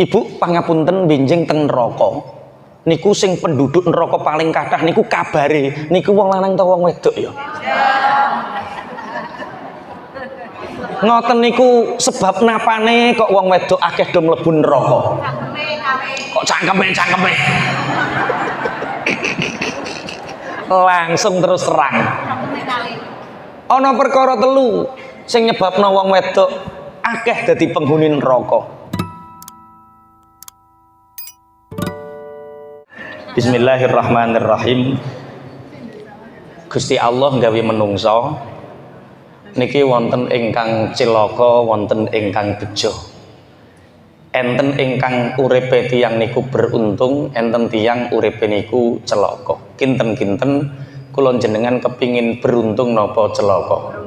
Ibu pangapunten benjing teng neraka. Niku sing penduduk neraka paling kathah niku kabare niku wong lanang ta wong wedok ya. Ngoten niku sebab napane kok wong wedok akeh do mlebu neraka. Kok cangkeme. Langsung terus terang. Ana perkara telu sing nyebabna wong wedok akeh dadi penghuni neraka. Bismillahirrahmanirrahim. Gusti Allah gawe menungso niki wonten ingkang cilaka, wonten ingkang bejo. Enten ingkang uripe tiyang niku beruntung, enten tiyang uripe niku celaka. Kinten-kinten kula jenengan kepingin beruntung napa celaka?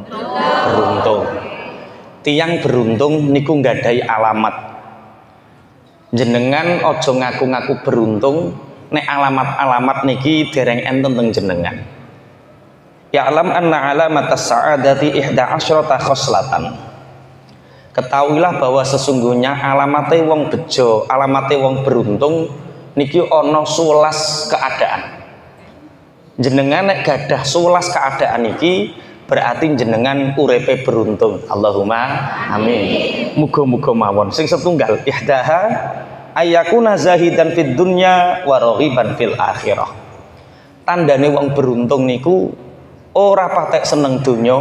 Beruntung. Tiyang beruntung niku nggadahi alamat. Jenengan aja ngaku-ngaku beruntung nek alamat-alamat niki dereng enten teng jenengan. Ya'lam anna alamatas sa'adati 11 khoslatan. Ketahuilah bahwa sesungguhnya alamate wong bejo, alamate wong beruntung niki ana 11 keadaan. Jenengan nek gadah 11 keadaan niki berarti jenengan uripe beruntung. Allahumma amin. Muga-muga mawon. Sing setunggal ihdaha ayyakuna zahidan fid dunya wa raghiban fil akhirah. Tandane wong beruntung niku ora patek seneng donya,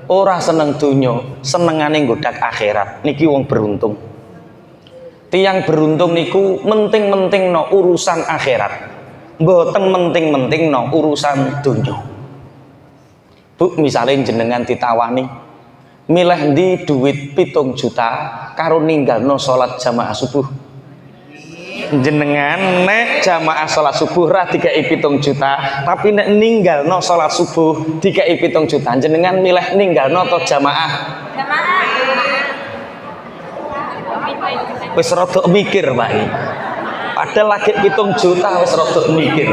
ora seneng donya, senengane nggodak akhirat. Niki wong beruntung. Tiyang beruntung niku menting-mentingno urusan akhirat. Mboten menting-mentingno urusan donya. Bu, misalnya jenengan ditawani milih ndi duit 7 juta karo ninggalno salat jamaah subuh. Jenengan nek jamaah salat subuh ra dikai 7 juta, tapi nek ninggalno salat subuh dikai 7 juta, jenengan milih ninggalno atau jamaah? Jamaah. Wis rada mikir, Pak. Padahal lagi 7 juta wis rada mikir.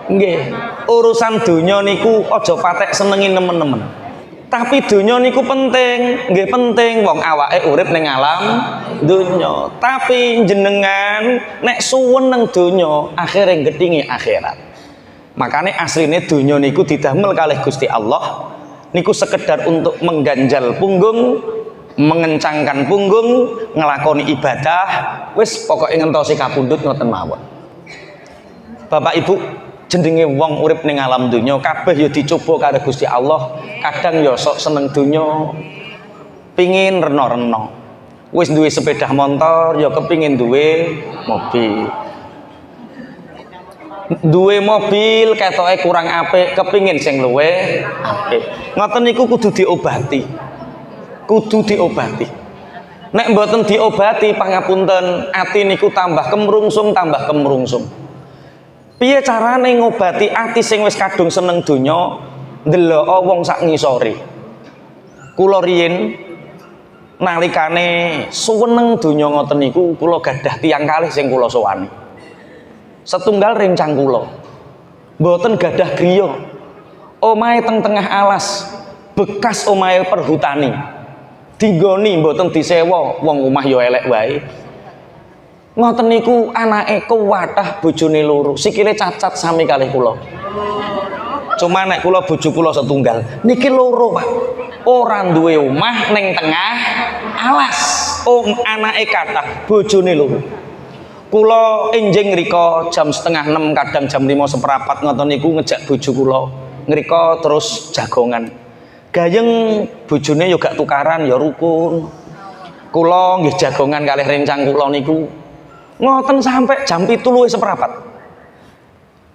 Nggih, urusan donya niku aja patek senengi nemen-nemen. Tapi donya niku penting, nggih penting wong awake urip ning alam donya. Tapi jenengan nek suwen nang donya, akhire gedhingi akhirat. Makane asline donya niku didamel kalih Gusti Allah niku sekedar untuk mengganjal punggung, mengencangkan punggung, ngelakoni ibadah, wis pokoke ngentosi kapundhut ngoten mawon. Bapak Ibu, jenenge wong urip ning alam donya kabeh ya dicoba karo Gusti Allah. Kadang ya sok seneng donya, pingin reno-reno. Wis duwe sepeda motor ya kepingin duwe mobil. Duwe mobil ketoke kurang apik, kepingin sing luwih apik. Ngoten niku kudu diobati. Kudu diobati. Nek mboten diobati pangapunten, ati niku tambah kemrungsung, tambah kemrungsung. Piye carane ngobati ati sing wis kadung seneng donya, ndelok wong sak ngisore. Kula riyin nalikane suweneng donya ngoten niku kula gadah tiyang kalih sing kula sowani. Setunggal rencang kula. Mboten gadah griya. Omahe teng tengah alas, bekas omahe perhutani. Dinggoni mboten disewa, wong omah ya elek wae. Ngoten niku anake kuwathah bojone loro, sikile cacat sami kalih kula. Cuma nek kula bojo kula setunggal, niki loro, Pak. Ora duwe omah ning tengah alas. Anake kathah, bojone loro. Kula enjing ngrika jam 5:30 kadang jam 5:15 ngoten niku ngejak bojo kula ngrika terus jagongan. Gayeng bojone ya gak tukaran ya rukun. Kula nggih jagongan kalih rencang kula niku ngoten sampai jam 7:15.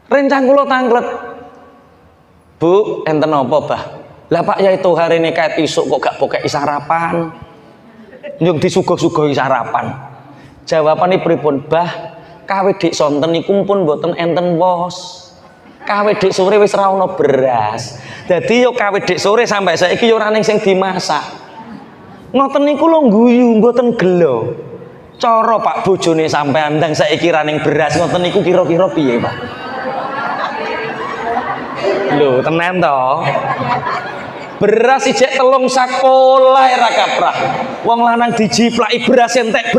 Rencang kula tanglet. Bu, enten apa, Bah? Lah Pak Yai hari ini kayak isuk kok gak pokek sarapan. Nyung disuguh-suguhi sarapan. Jawabane pripun, Bah? Kawe dik sonten niku pun mboten enten wos. Kawe dik sore wis ra ono beras. Dadi yo kawe dik sore sampai saiki yo ora ning sing dimasak. Ngoten niku lho guyu mboten gelo. Cara Pak bojone sampean ndang saiki ra ning beras ngoten niku kira-kira piye, Pak? Lho, tenan to? beras ijek telung sak pola ra kaprah. Wong lanang dijiplaki beras entek.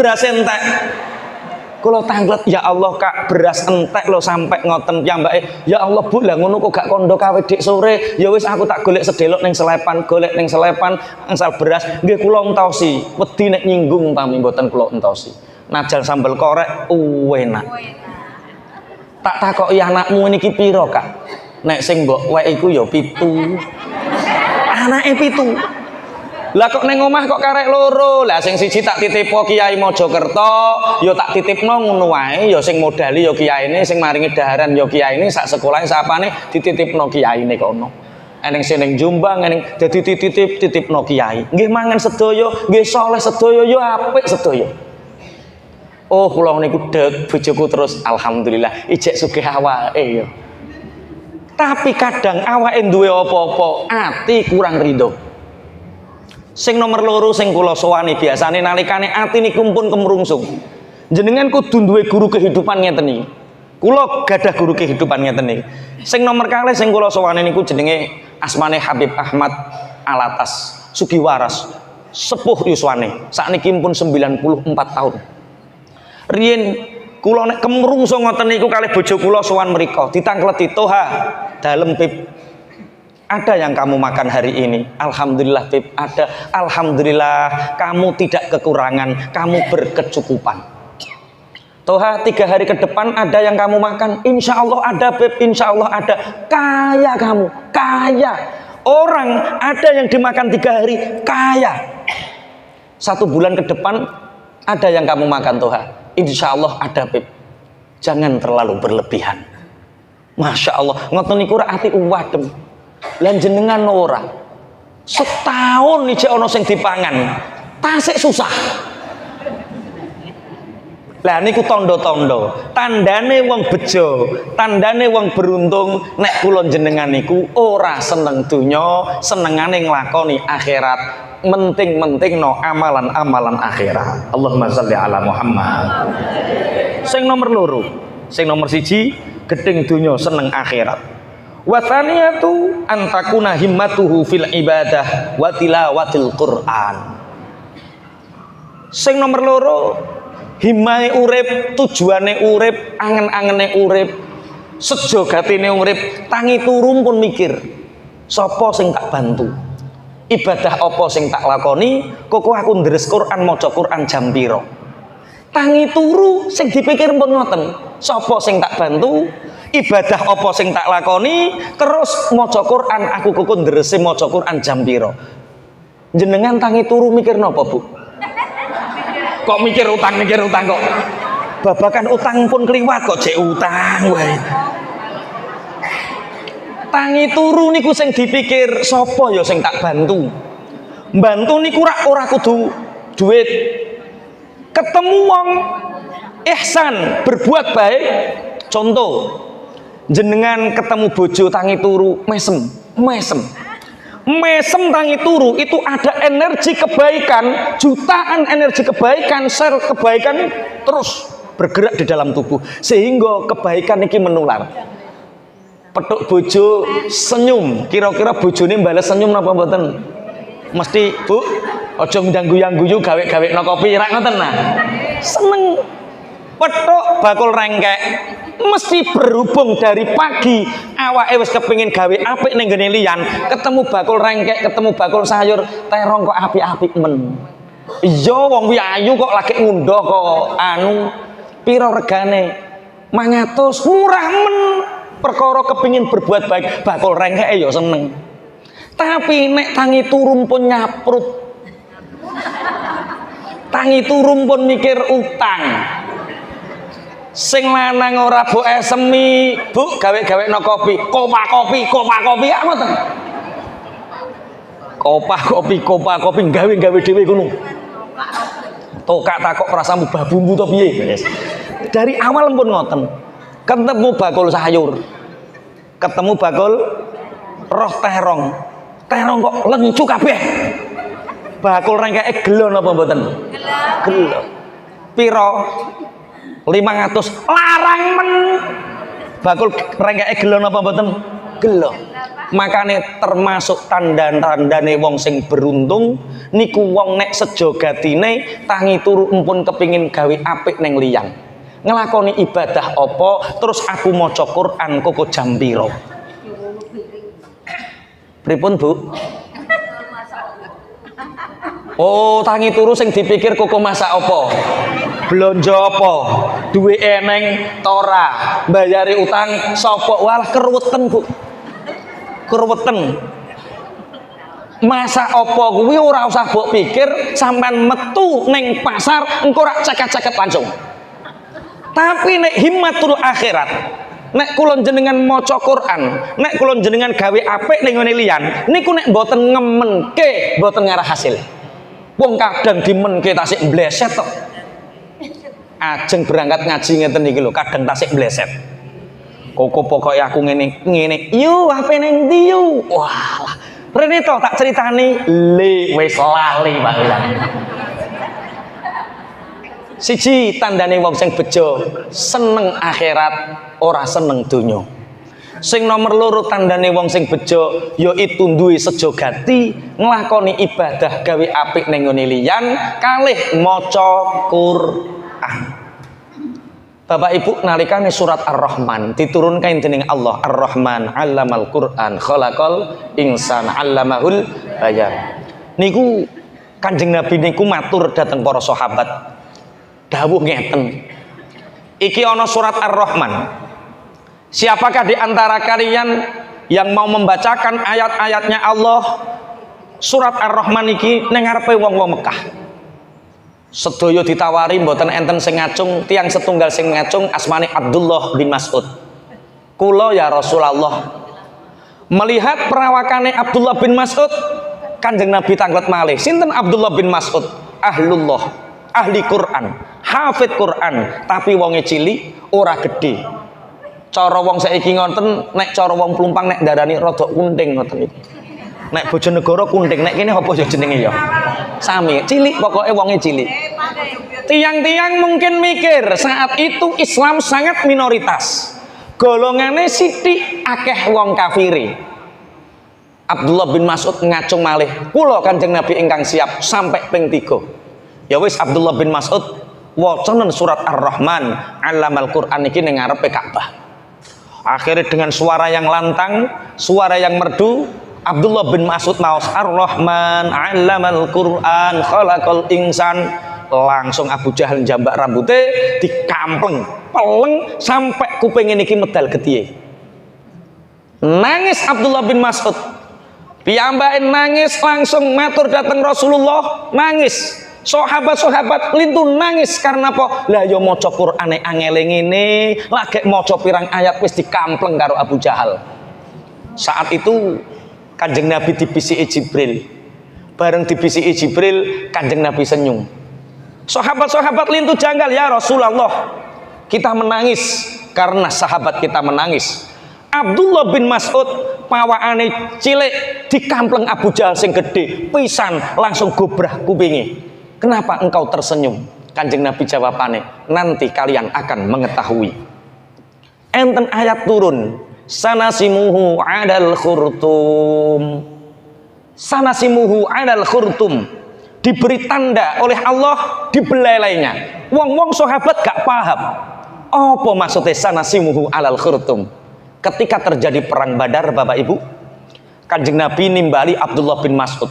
Kula tanglet, ya Allah Kak, beras entek lho sampai ngoten piyambake. Ya Allah Bu, lah ngono kok gak kondo kawe dik sore. Ya wis aku tak golek sedelok ning selepan, angsal beras. Nggih kula entosi. Wedi nek nyinggung tami mboten kula entosi. Najal sambel korek enak. Tak takoki anakmu niki piro Kak? Nek sing mbok wek iku ya 7. Anake 7. Lah kok ning omah kok karek loro. Lah sing siji tak titipo Kiai Mojokerto, ya tak titipno ngono wae, ya sing modali ya kiyaine, sing maringi daharan ya kiyaine, sak sekolahe sapane dititipno kiyaine kono. Eneng sing ning Jombang, eneng dadi titipno kiai. Nggih mangan sedaya, nggih saleh sedaya, ya apik sedaya. Oh, kula niku deg bojoku terus alhamdulillah ijek sugih awake ya. Tapi kadang awake duwe apa-apa, ati kurang ridho. Sing nomor loro sing kula sowani biasane nalikane ati niku pun kemrungsung. Jenengan kudu duwe guru kehidupan ngeten iki. Kula gadah guru kehidupan ngeten iki. Sing nomor kalih sing kula sowani niku jenenge asmane Habib Ahmad Alatas Sugiwaras. Sepuh yuswane. Sakniki pun 94 tahun. Riyen kula nek kemrungsung ngoten niku kalih bojo kula sowan mriko ditangkleti toha dalem Pip. Ada yang kamu makan hari ini? Alhamdulillah Pip, ada. Alhamdulillah kamu tidak kekurangan, kamu berkecukupan. Toha 3 hari ke depan ada yang kamu makan? Insya Allah ada Pip, insya Allah ada. Kaya kamu, kaya. Orang ada yang dimakan 3 hari, kaya. 1 bulan ke depan ada yang kamu makan Toha? Insya Allah ada Pip. Jangan terlalu berlebihan. Masya Allah, ngoten niku ra ati uwadem. Lan jenengan ora. Setahun iki ana sing dipangan. Tasik susah. Lah niku tondo-tondo. Tandane wong bejo, tandane wong beruntung nek kula jenengan niku ora seneng donya, senengane nglakoni akhirat. Menting-menting no amalan-amalan akhirat. Allahumma sholli ala Muhammad. Sing nomor loro, sing nomor 1 gedeng donya seneng akhirat. Wa tsaniyatu antakuna himmatuhu fil ibadah wa tilawatil Quran. Sing nomor loro, himmahe urip, tujuane urip, angen-angene urip, sejogatine urip, tangi turu pun mikir, sapa sing tak bantu? Ibadah apa sing tak lakoni? Kok aku ndres Quran, maca Quran jam pira? Tangi turu sing dipikir pun ngoten, sapa sing tak bantu? Ibadah apa sing tak lakoni? Terus maca Quran, aku kok ndrese maca Quran jam pira? Jenengan tangi turu mikir napa, Bu? Kok mikir utang kok. Babakan utang pun kliwat kok jek utang wae. Tangi turu niku sing dipikir sapa ya sing tak bantu. Bantu niku ora kudu duit. Ketemu wong ihsan, berbuat baik. Contoh, jenengan ketemu bojo tangi turu mesem tangi turu itu ada energi kebaikan, jutaan energi kebaikan, sel kebaikan terus bergerak di dalam tubuh sehingga kebaikan ini menular. Petuk bojo senyum, kira-kira bojone balas senyum napa mboten? Mesti, Bu, aja nganggu-nganggu gawe-gawe no kopi ra ngoten nah. Seneng. Petuk bakul rengkek mesti berhubung dari pagi awake wis kepengin gawe apik ning gene liyan, ketemu bakul rengkek, ketemu bakul sayur, terong kok apik-apik men. Iya wong kuwi ayu kok lagi ngundoh kok anu pira regane? 500 murah men. Perkara kepingin berbuat baik, bakul rengkek ya seneng. Tapi nek tangi turun pun nyaprut, tangi turun pun mikir utang. Sing lanang ora mbok esemi, Bu, gawe-gawe no kopi, kopa kopi apa ten? Kopa kopi gawe-gawe dhewe ngono. Tokak takok prasamu babumbu to piye, guys. Dari awal pun ngoten. Ketemu bakul sayur, ketemu bakul roh terong kok lencu kabeh. Bakul rengkeke gelo napa mboten? Gelo. Piro? 500. Larang men. Bakul rengkeke gelo napa mboten? gelo. Makane termasuk tanda-tandane wong sing beruntung niku wong nek sejogatine tangi turu empun kepingin gawe apik ning liyan. Ngelakoni ibadah apa terus aku maca Quran koko jam pira. Pripun, Bu? Oh, tangi turu sing dipikir koko masak apa? Blonjo apa? Duwe eneng tora, bayari utang sapa? Walah keruweten, Bu. Keruweten. Masak apa kuwi ora usah mbok pikir, sampean metu ning pasar engko rak ceket-ceket langsung. Tapi nek himmatul akhirat, nek kula jenengan maca Quran, nek kula jenengan gawe apik ning ngene liyan, niku nek mboten ngemenke, mboten ngarah hasil. Wong kadang dimenke tasik bleset tok. Ajeng berangkat ngaji ngeten iki lho, kadang tasik bleset. Koko pokoke aku ngene, yu HP ning ndi yu? Wah, rene to tak critani, le wis lali Pak Wilan. Siji tandane wong sing bejo seneng akhirat ora seneng donya. Sing nomor loro tandane wong sing bejo yaitu duwe sejogati nglakoni ibadah gawe apik ning ngene liyan kalih maca Quran. Bapak Ibu nalikane surat Ar-Rahman diturunkan dening Allah Ar-Rahman 'allamal Qur'an khalaqal insana 'allamahul bayan. Niku Kanjeng Nabi niku matur dhateng para sahabat. Dawuh ngeten. Iki ana surat Ar-Rahman. Siapakah di antara kalian yang mau membacakan ayat-ayatnya Allah? Surat Ar-Rahman iki ning ngarepe wong-wong Mekah. Sedaya ditawari mboten enten sing ngacung, tiang setunggal sing ngacung asmane Abdullah bin Mas'ud. Kula ya Rasulullah melihat perawakane Abdullah bin Mas'ud, Kanjeng Nabi tanglet malih. Sinten Abdullah bin Mas'ud? Ahlullah, ahli Quran, hafid Quran, tapi wonge cilik, ora gede. Cara wong saiki ngonten, nek cara wong Plumpang nek darani rodok kunting ngoten niku. Nek Bojonegoro kunting, nek kene apa ya jenenge ya? Sami, cilik pokoknya wonge cilik. Tiang-tiang mungkin mikir saat itu Islam sangat minoritas. Golongane sithik akeh wong kafiri. Abdullah bin Mas'ud ngacung malih, kula Kanjeng Nabi ingkang siap sampai ping 3. Ya wis Abdullah bin Mas'ud wacanen surat Ar-Rahman 'allamal Qur'an iki ning ngarepe Ka'bah. Akhirnya dengan suara yang lantang, suara yang merdu, Abdullah bin Mas'ud maos Ar-Rahman 'allamal Qur'an khalaqal insan. Langsung Abu Jahal jambak rambutnya dikampleng, peleng sampai kupingin iki medal getihe. Nangis Abdullah bin Mas'ud. Piyambake nangis langsung matur dateng Rasulullah, nangis. Sahabat-sahabat lintu nangis karena apa? Lah ya maca Qur'ane angele ngene, lagi maca pirang ayat wis dikampleng karo Abu Jahal. Saat itu Kanjeng Nabi dibisiki Jibril. Bareng dibisiki Jibril, Kanjeng Nabi senyum. Sahabat-sahabat lintu janggal, ya Rasulullah, kita menangis karena sahabat kita menangis. Abdullah bin Mas'ud pawakane cilik dikampleng Abu Jahal sing gede pisan langsung gobrah kupingi. Kenapa engkau tersenyum? Kanjeng Nabi jawabane, nanti kalian akan mengetahui. Enten ayat turun, sanasimuhu 'alal khurtum. Sanasimuhu 'alal khurtum. Diberi tanda oleh Allah di belalainya. Wong-wong sahabat gak paham. Apa maksudnya sanasimuhu 'alal khurtum? Ketika terjadi perang Badar, Bapak Ibu, Kanjeng Nabi nimbali Abdullah bin Mas'ud.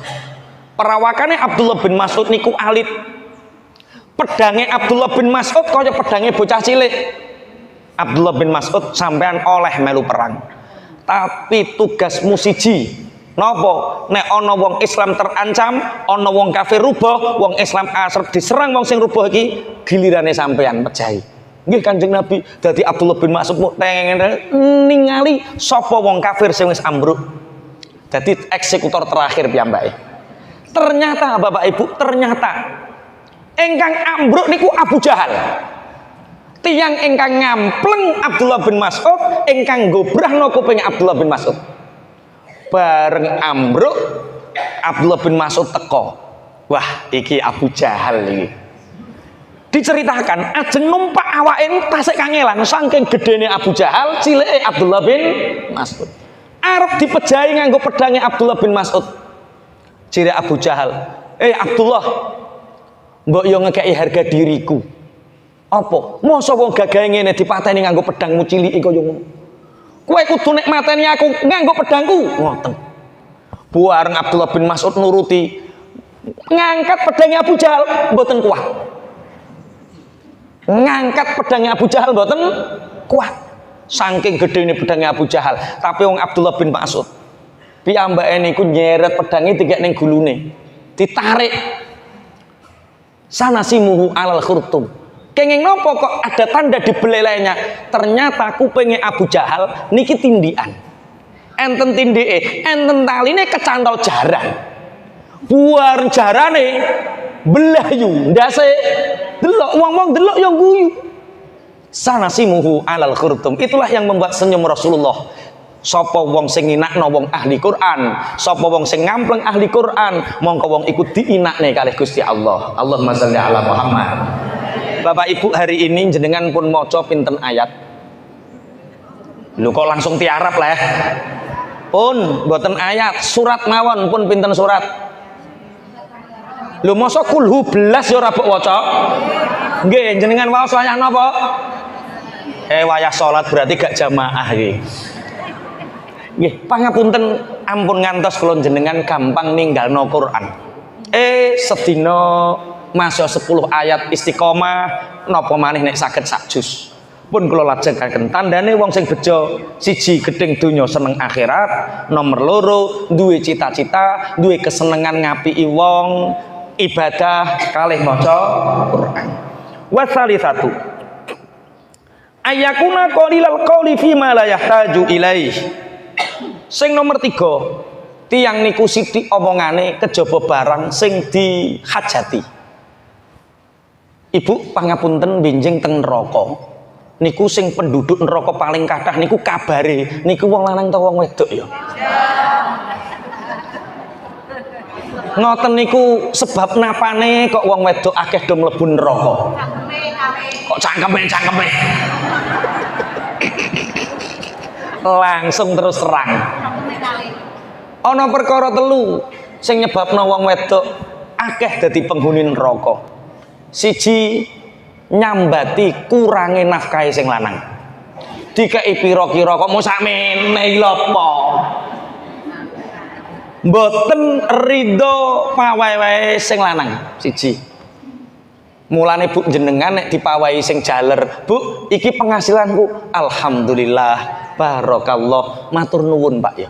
Perawakannya Abdullah bin Mas'ud niku alit. Pedangnya Abdullah bin Mas'ud kaya pedangnya bocah cilik. Abdullah bin Mas'ud sampean oleh melu perang. Tapi tugasmu siji. Napa? Nek ana wong Islam terancam, ana wong kafir rubah, wong Islam asrep diserang wong sing rubah iki, gilirane sampean pejahi. Nggih Kanjeng Nabi. Dadi Abdullah bin Mas'ud ningali sapa wong kafir sing wis ambruk. Dadi eksekutor terakhir piyambake. Ternyata Bapak Ibu, ternyata ingkang ambruk niku Abu Jahal. Tiang ingkang ngampleng Abdullah bin Mas'ud, ingkang gobrahno kuping Abdullah bin Mas'ud. Bareng ambruk, Abdullah bin Mas'ud teko. Wah, iki Abu Jahal iki. Diceritakan ajeng numpak awake tasik kangelan saking gedene Abu Jahal, cilike Abdullah bin Mas'ud. arep dipejahi nganggo pedangnya Abdullah bin Mas'ud. Jire Abu Jahal, Abdullah, mbok yo ngekeki harga diriku. Apa? Mosok wong gagahe ngene dipateni nganggo pedangmu ciliki kaya ngono. Kowe kudu nek mateni aku nganggo pedangku. Ngoten. Buareng Abdullah bin Mas'ud nuruti, ngangkat pedangnya Abu Jahal mboten kuat. Ngangkat pedangnya Abu Jahal mboten kuat. Saking gedene pedangnya Abu Jahal, tapi wong Abdullah bin Mas'ud piyambake niku nyeret pedange dikek ning gulune. Ditarik. Sanasimuhu alal khurtum. Kenging nopo kok ada tanda di belelainya? Ternyata kupenge Abu Jahal niki tindikan. Enten tindike, enten taline kecantol jaran. Buar jarane belayu ndase delok wong-wong delok yo guyu. Sanasimuhu alal khurtum. Itulah yang membuat senyum Rasulullah. Sapa wong sing nginakno wong ahli Quran, sapa wong sing ngampleng ahli Quran, mongko wong iku diinakne kalih Gusti Allah. Allahumma shalli ala Muhammad. Bapak Ibu, hari ini jenengan pun maca pinten ayat? Lho kok langsung tiarap lah ya. Pun mboten ayat, surat mawon pun pinten surat? Lho mosok kulhu belas ya ora mbok waca? Nggih, jenengan waos wayah napa? Wayah salat berarti gak jamaah nggih. Nggih, pangapunten ampun ngantos kula jenengan gampang ninggalno Quran. Sedina masya 10 ayat istiqomah napa maneh nek saged sak juz. Pun kula lajengaken tandane wong sing bejo, siji gedeng donya seneng akhirat, nomor loro duwe cita-cita, duwe kesenengan ngapiki wong, ibadah kalih maca Quran. Wasalisatu ayakuna qalilal qauli fi ma la yahtaju ilaih. Sing nomor 3, tiyang niku sithik omongane kejaba barang sing dihajati. Ibu pangapunten benjing teng neraka. Niku sing penduduk neraka paling kathah niku kabare niku wong lanang ta wong wedok ya. Ngoten niku sebab napane kok wong wedok akeh do mlebu neraka. Kok cangkeme. Langsung terus terang. Ana perkara 3 sing nyebabna wong wedok akeh dadi penghuni neraka. Siji, nyambati kurange nafkahe sing lanang. Dikeki pira-kira kok mung sakmene lho apa? Mboten ridho pawehe sing lanang. Siji. Mulane Bu jenengan nek dipawahi sing jaler, Bu, iki penghasilanku. Alhamdulillah, barakallah, matur nuwun Pak ya.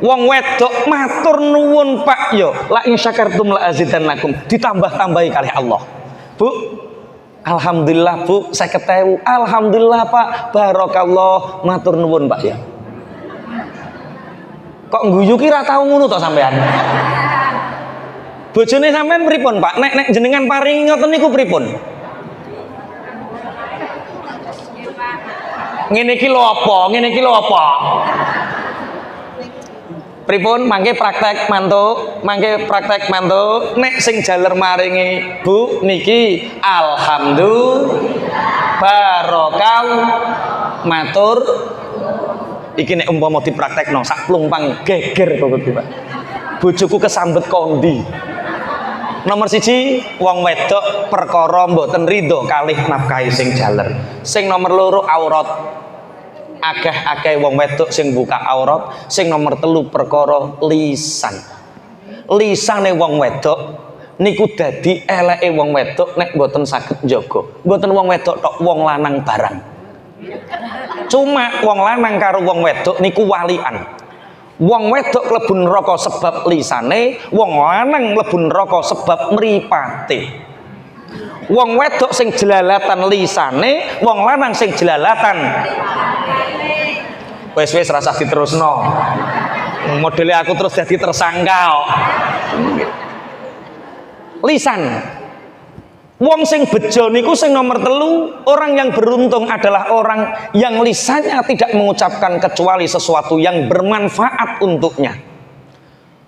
Wong wedok matur nuwun Pak ya, la in syakartum la azidannakum, ditambah-tambahi kalih Allah. Bu, alhamdulillah Bu, 50.000. Alhamdulillah Pak, barakallah, matur nuwun Pak ya. Kok guyu ki ra tau ngono to sampean? Bojone sampean pripun Pak? Nek jenengan paringi ngoten niku pripun? Ngene iki lho apa? Ngene iki lho apa? Pripun mangke praktek mantuk, nek sing jaler maringi Bu niki alhamdulillah barokah matur. Iki nek umpama dipraktekno sak plumpang geger Bapak. Bojoku kesambet kondi. Nomor 1 wong wedok perkara mboten ridho kalih nafkahi sing jaler. Sing nomor 2 aurat. Akeh-akeh wong wedok sing buka aurat. Sing nomor 3 perkara lisan. Lisane wong wedok niku dadi eleke wong wedok nek mboten saged njaga. Mboten wong wedok tok, wong lanang barang. Cuma wong lanang karo wong wedok niku walian. Wong wedok mlebu neraka sebab lisane, wong lanang mlebu neraka sebab mripate. Wong wedok sing jelalatan lisane, wong lanang sing jelalatan. Wis rasa diterusno. Modele aku terus jadi tersangka. Lisan. Wong sing bejo niku sing nomor 3, orang yang beruntung adalah orang yang lisannya tidak mengucapkan kecuali sesuatu yang bermanfaat untuknya.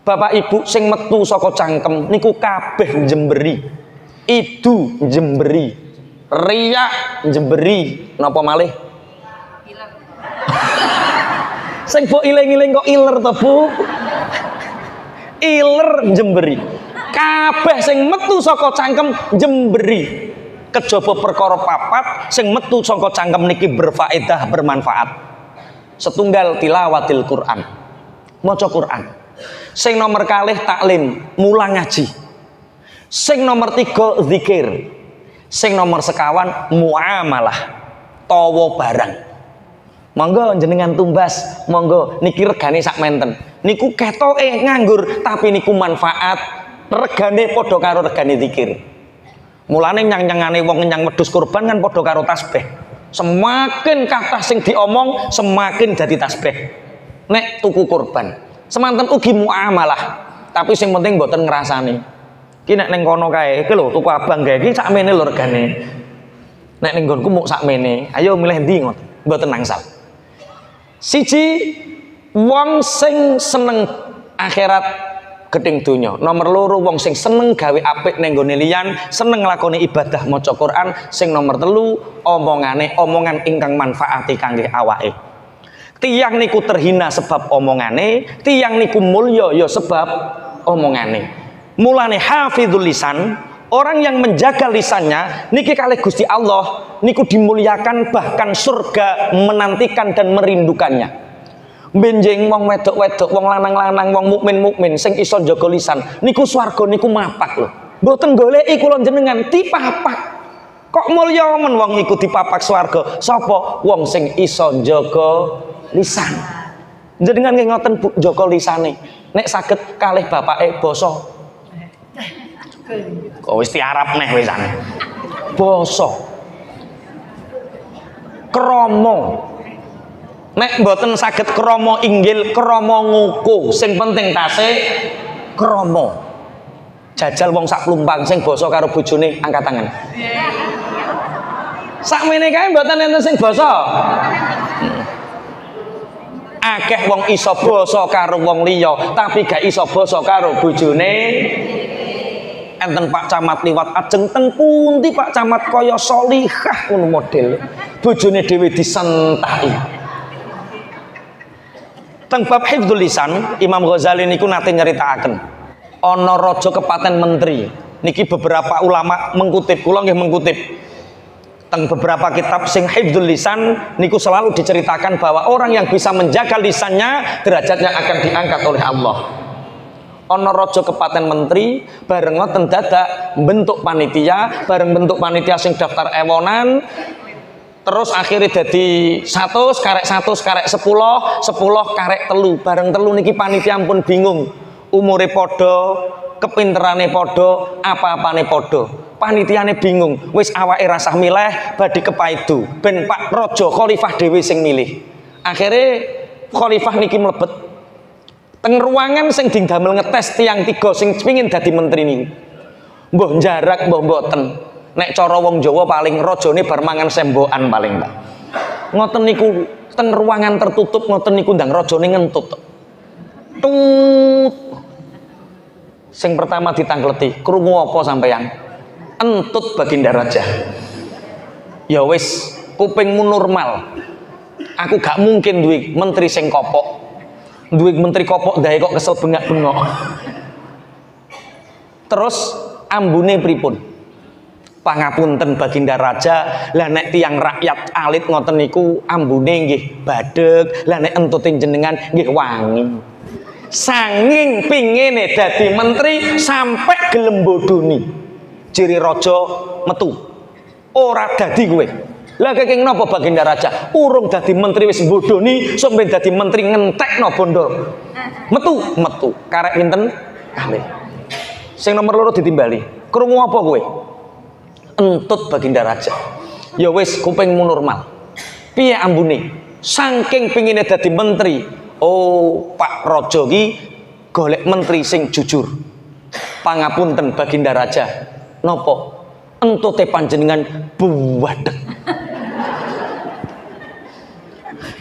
Bapak Ibu sing metu saka cangkem niku kabeh njemberi. Idu njemberi. Riya njemberi. Napa malih? Sing mbok iling-iling kok iler to, Bu? Iler jemberi. Kabeh sing metu saka cangkem jemberi. Kejaba perkara papat sing metu saka cangkem niki berfaedah, bermanfaat. Setunggal tilawatil Quran. Maca Quran. Sing nomor kalih taklim, mulang ngaji. Sing nomor 3 zikir. Sing nomor sekawan muamalah, tawa barang. Monggo jenengan tumbas, monggo niki regane sak menten. Niku ketoke nganggur tapi niku manfaat, regane padha karo regane zikir. Mulane nyang-nyangane wong nyang wedhus kurban kan padha karo tasbih. Semakin kathah sing diomong, semakin jadi tasbih. Nek tuku kurban, semanten ugi muamalah, tapi sing penting mboten ngrasani. Ki nek ning kono kae, iki lho tuku abang kae iki sakmene lho regane. Nek ning nggonku muk sakmene, ayo milih ndi ngoten, mboten nangsal. Siji, wong sing seneng akhirat gedeng donya. Nomor loro, wong sing seneng gawe apik ning nggone liyan, seneng nglakoni ibadah maca Quran. Sing nomor telu, omongan ingkang manfaati kangge awake. Tiyang niku terhina sebab omongane, tiyang niku mulya ya sebab omongane. Mulane hafizul lisan, orang yang menjaga lisannya niki kalih Gusti Allah niku dimuliakan, bahkan surga menantikan dan merindukannya. Benjing wong wedok-wedok, wong lanang-lanang, wong mukmin-mukmin sing iso jaga lisan niku swarga niku mapak lho. Mboten goleki kula jenengan dipapak. Kok mulya men wong iku dipapak swarga? Sapa? Wong sing iso jaga lisan. Jenengan nggih ngoten jaga lisane. Nek saged kalih bapake basa. Kok wis tiarap neh wisan. Basa. Krama. Nek mboten saged krama inggil, krama nguku, sing penting tasih krama. Jajal wong sak plumpang sing basa karo bojone angkat tangan. Sakmene kae mboten enten sing basa. Akeh wong iso basa karo wong liya, tapi gak iso basa karo bojone. Enten Pak Camat liwat ajeng teng pundi Pak Camat kaya solihah ngono model. Bojone dhewe disentaki. Teng bab hifdzul lisan, Imam Ghazali niku nate nyeritakaken. Ana raja kepaten menteri. Niki beberapa ulama mengkutip, kula nggih mengkutip. Teng beberapa kitab sing hifdzul lisan niku selalu diceritakan bahwa orang yang bisa menjaga lisannya derajatnya akan diangkat oleh Allah. Ana raja kepaten menteri bareng ngoten dadak bentuk panitia, bareng bentuk panitia sing daftar ewonan. Terus akhirnya jadi 100 karek 10 karek telu, bareng telu niki panitia pun bingung, umure podo, kepinterane podo, apa-apane podo. Panitiane bingung, wis awake rasah milih badhe kepaidu ben Pak Raja Khalifah dhewe sing milih. Akhirnya Khalifah niki mlebet teng ruangan sing didamel ngetes tiang 3 sing pengin dadi menteri niku. Mbah jarak mbah mboten. Nek cara wong Jawa paling rajane bar mangan sembokan paling Pak. Ngoten niku teng ruangan tertutup ngoten niku ndang rajane ngentut. Tut. Sing pertama ditangkleti, krungu apa sampeyan? Entut Baginda Raja. Ya wis, kupingmu normal. Aku gak mungkin duwe menteri sing kopok. Duwe menteri kopok dae kok kesel bengak-bengok. Terus ambune pripun? Pangapunten Baginda Raja, lah nek tiyang rakyat alit ngoten niku ambune nggih badhek, lah nek entute jenengan nggih wangi. Sanging pingine dadi menteri sampai gelem bodoni. Jiri raja metu. Ora dadi kowe. Lah kenging napa Baginda Raja? Urung dadi menteri wis bodoni, sok ben dadi menteri ngentekno bondo. Metu. Karek pinten? Kalih. Sing nomor loro ditimbali. Krungu apa kowe? Entut Baginda Raja. Ya wis kupingmu normal. Piye ambune? Saking pingine dadi menteri. Oh, Pak Raja ki golek menteri sing jujur. Pangapunten Baginda Raja. Napa? Entute panjenengan buwadeg.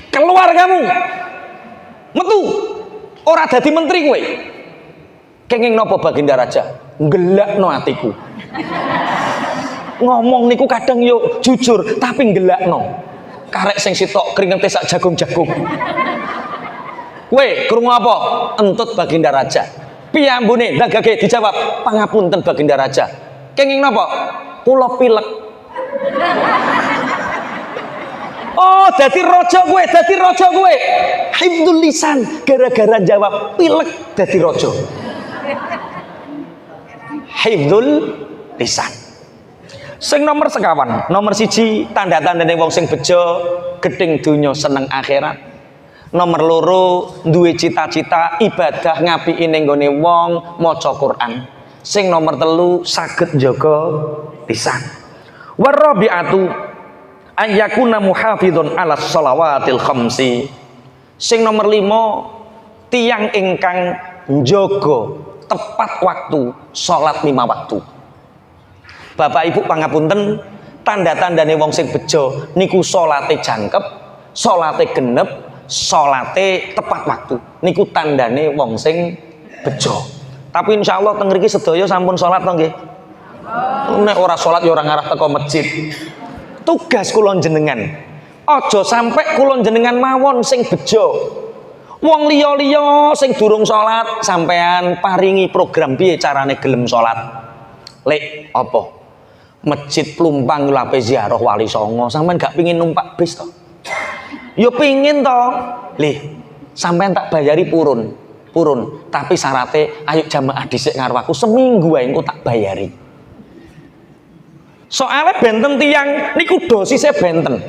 Keluar kamu. Metu. Ora dadi menteri kowe. Kenging napa Baginda Raja? Nggelakno atiku. Ngomong niku kadang yo jujur tapi nggelakno. Karek sing sitok kringete sak jagung-jagung. Kowe krungu apa? Entut Baginda Raja. Piye ambune? Ndagake dijawab, pangapunten Baginda Raja. Kenging napa? Kula pilek. Oh, dadi raja kowe. Hifdzul lisan gara-gara jawab pilek dadi raja. Hifdzul lisan. Sing nomor sekawan, nomor siji tanda-tandane wong sing bejo, gedeng donya seneng akhirat. Nomor loro duwe cita-cita ibadah ngapiki ning gone wong maca Quran. Sing nomor telu saged njaga lisan. Warabi'atu ayyakuna muhafidun ala shalawatil khamsi. Sing nomor 5 tiyang ingkang njaga tepat waktu salat 5 waktu. Bapak Ibu pangapunten, tanda-tandane wong sing bejo niku salate jangkep, salate genep, salate tepat waktu. Niku tandane wong sing bejo. Tapi insyaallah teng mriki sedaya sampun salat to nggih? Nek ora salat ya ora ngarah teko masjid. Tugas kula jenengan, aja sampai kula jenengan mawon sing bejo. Wong liya-liya sing durung salat sampean paringi program piye carane gelem salat. Lek apa? Masjid Plumpang lape ziarah Wali Songo, sampean gak pingin numpak bis to? Yo pingin to. Lih, sampean tak bayari purun, tapi syaratnya ayo jamaah dhisik karo aku seminggu wae engko tak bayari. Soalnya benten tiyang niku dosisnya benten.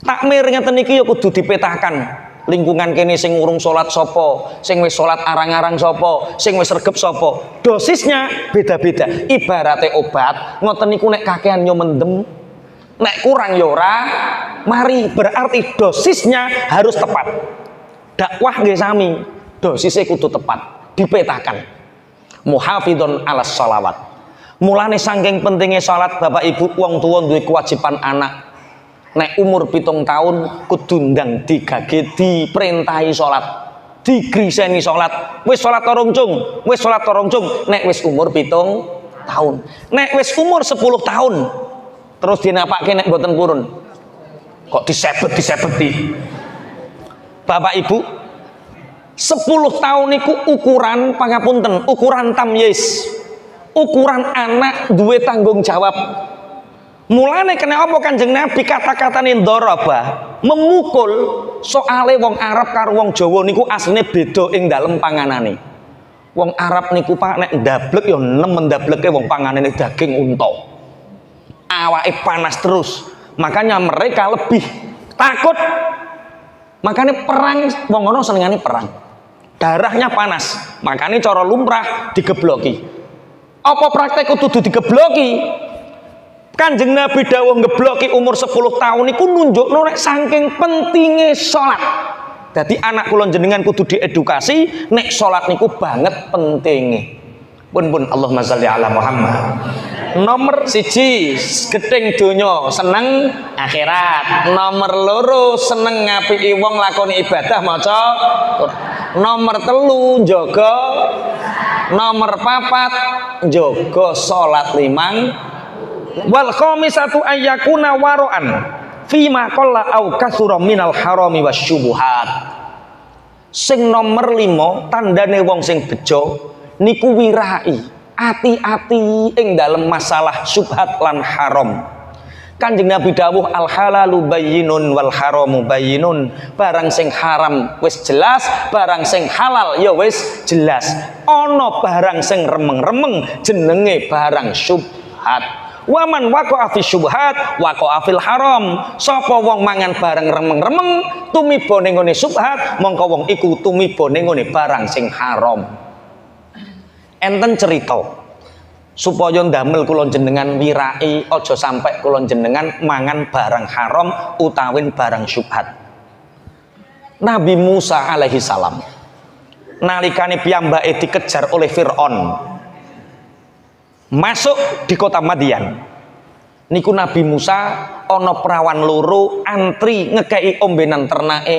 Takmir ngeten iki ya kudu dipetakan. Lingkungan kene sing urung salat sapa, sing wis salat arang-arang sapa, sing wis regep sapa. Dosisnya beda-beda. Ibarate obat, ngoten niku nek kakean yo mendem, nek kurang yo ora mari. Berarti dosisnya harus tepat. Dakwah nggih sami, dosisnya kudu tepat, dipetakan. Muhafidun 'alas shalawat. Mulane saking pentingnya salat Bapak Ibu, wong tuwa duwe kewajiban anak. Nek umur 7 tahun kudu ndang digage diperintahi salat, digriseni salat. Wis salat torong cung, nek wis umur 7 tahun. Nek wis umur 10 tahun terus dinapake nek mboten purun. Kok disebeti. Bapak Ibu, 10 tahun niku ukuran pangapunten, ukuran tamyiz. Ukuran anak duwe tanggung jawab. Mulane kena apa Kanjeng Nabi kata-katane daraba, memukul. Soale wong Arab karo wong Jawa niku asline beda ing dalem panganane. Wong Arab niku Pak nek ndablek ya nemen ndableke wong panganane daging unta. Awake panas terus. Makanya mereka lebih takut. Makanya perang wong ngono senengane perang. Darahnya panas. Makanya cara lumrah digebloki. Apa praktek kudu digebloki? Kanjeng Nabi dawuh ngebloki umur 10 tahun niku nunjukno nek saking pentinge salat. Dadi anak kula jenengan kudu diedukasi nek salat niku banget pentinge. Pun Allahumma sholli ala Muhammad. Nomor 1 gedeng donya seneng akhirat. Nomor 2 seneng ngapiki wong lakoni ibadah maca Quran. Nomor 3 jaga. Nomor 4 jaga salat 5. Wal khamisatu ayyakuna waro'an fima qalla au katsura minal harami wasyubuhat. Sing nomor 5 tandane wong sing bejo niku wirai, ati-ati ing dalem masalah syubhat lan haram. Kanjeng Nabi dawuh al halalu bayyinun wal haramu bayyinun. Barang sing haram wis jelas, barang sing halal ya wis jelas. Ana barang sing remeng-remeng jenenge barang syubhat. Waman waqa'a fi syubhat waqa'a fil haram. Sapa wong mangan barang remeng-remeng tumiba ning ngene syubhat, mongko wong iku tumiba ning ngene barang sing haram. Enten cerita supaya ndamel kula jenengan wirai aja sampai kula jenengan mangan barang haram utawin barang syubhat. Nabi Musa alaihi salam nalikane piyambake dikejar oleh Firaun masuk di kota Madian niku Nabi Musa ana perawan loro antri ngekei ombenan ternake